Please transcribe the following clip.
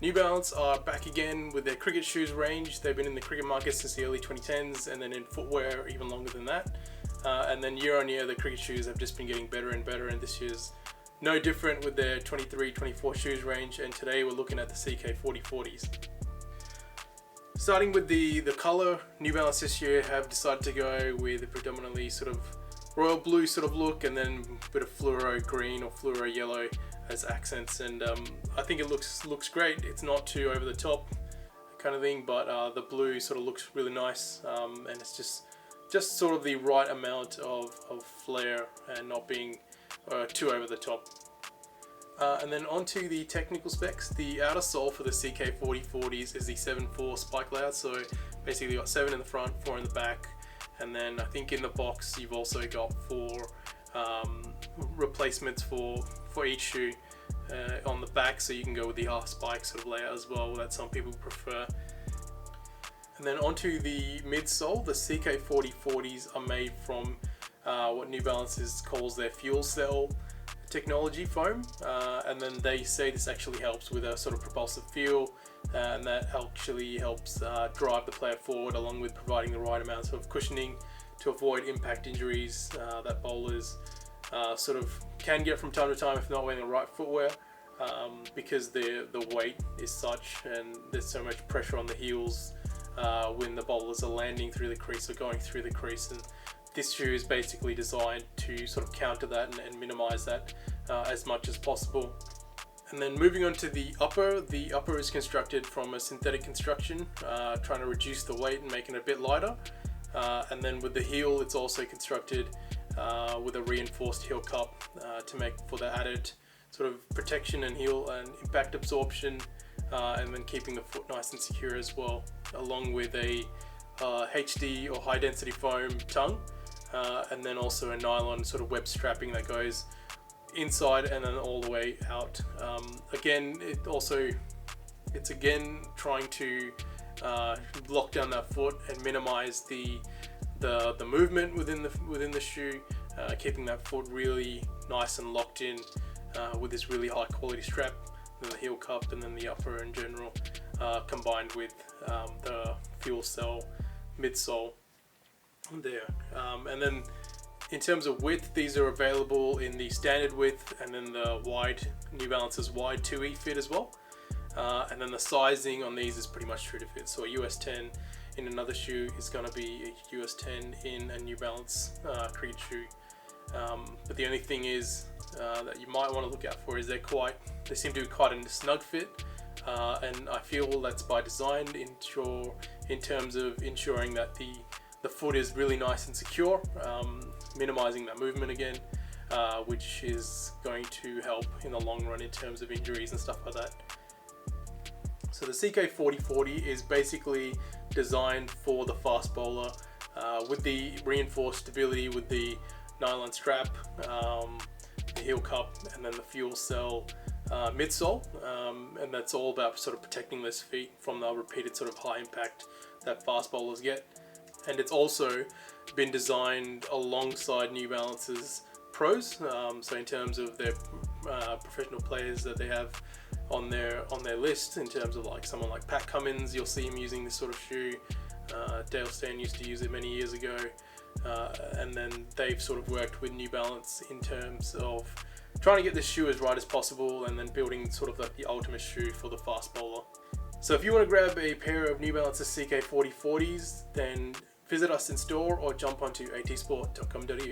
New Balance are back again with their cricket shoes range. They've been in the cricket market since the early 2010s, and then in footwear even longer than that. And then year on year, the cricket shoes have just been getting better and better, and this year's no different with their 23-24 shoes range. And today we're looking at the CK4040s. Starting with the color, New Balance this year have decided to go with a predominantly sort of royal blue sort of look, and then a bit of fluoro green or fluoro yellow as accents, and I think it looks great. It's not too over the top kind of thing, but the blue sort of looks really nice, and it's just sort of the right amount of flair and not being too over the top. And then onto the technical specs. The outer sole for the CK4040s is the 7/4 spike layout, so basically got 7 in the front, 4 in the back, and then I think in the box you've also got 4 replacements for each shoe on the back, so you can go with the half spike sort of layout as well, that some people prefer. And then onto the midsole. The CK4040s are made from what New Balance calls their fuel cell technology foam, and then they say this actually helps with a sort of propulsive feel, and that actually helps drive the player forward, along with providing the right amount of cushioning to avoid impact injuries that bowlers sort of can get from time to time if not wearing the right footwear, because the weight is such and there's so much pressure on the heels when the bowlers are landing through the crease or going through the crease, and this shoe is basically designed to sort of counter that and minimize that as much as possible. And then moving on to the upper is constructed from a synthetic construction, trying to reduce the weight and making it a bit lighter. And then with the heel, it's also constructed with a reinforced heel cup to make for the added sort of protection and heel and impact absorption, and then keeping the foot nice and secure as well, along with a HD or high density foam tongue, and then also a nylon sort of web strapping that goes inside and then all the way out. Again, it's again trying to lock down that foot and minimize the movement within the shoe, keeping that foot really nice and locked in with this really high quality strap, the heel cup, and then the upper in general, combined with the fuel cell midsole there. And then in terms of width, these are available in the standard width and then the wide, New Balance's wide 2E fit as well. And then the sizing on these is pretty much true to fit. So a US 10 in another shoe is going to be a US 10 in a New Balance cricket shoe. But the only thing is that you might want to look out for is they seem to be quite a snug fit, and I feel that's by design in terms of ensuring that the foot is really nice and secure, minimizing that movement again, which is going to help in the long run in terms of injuries and stuff like that. So the CK4040 is basically designed for the fast bowler, with the reinforced stability with the nylon strap, the heel cup, and then the fuel cell midsole, and that's all about sort of protecting those feet from the repeated sort of high impact that fast bowlers get. And it's also been designed alongside New Balance's pros, so in terms of their professional players that they have on their list, in terms of like someone like Pat Cummins, you'll see him using this sort of shoe. Dale Steyn used to use it many years ago, and then they've sort of worked with New Balance in terms of trying to get this shoe as right as possible, and then building sort of like the ultimate shoe for the fast bowler. So if you want to grab a pair of New Balance's CK4040s, then visit us in store or jump onto atsport.com.au.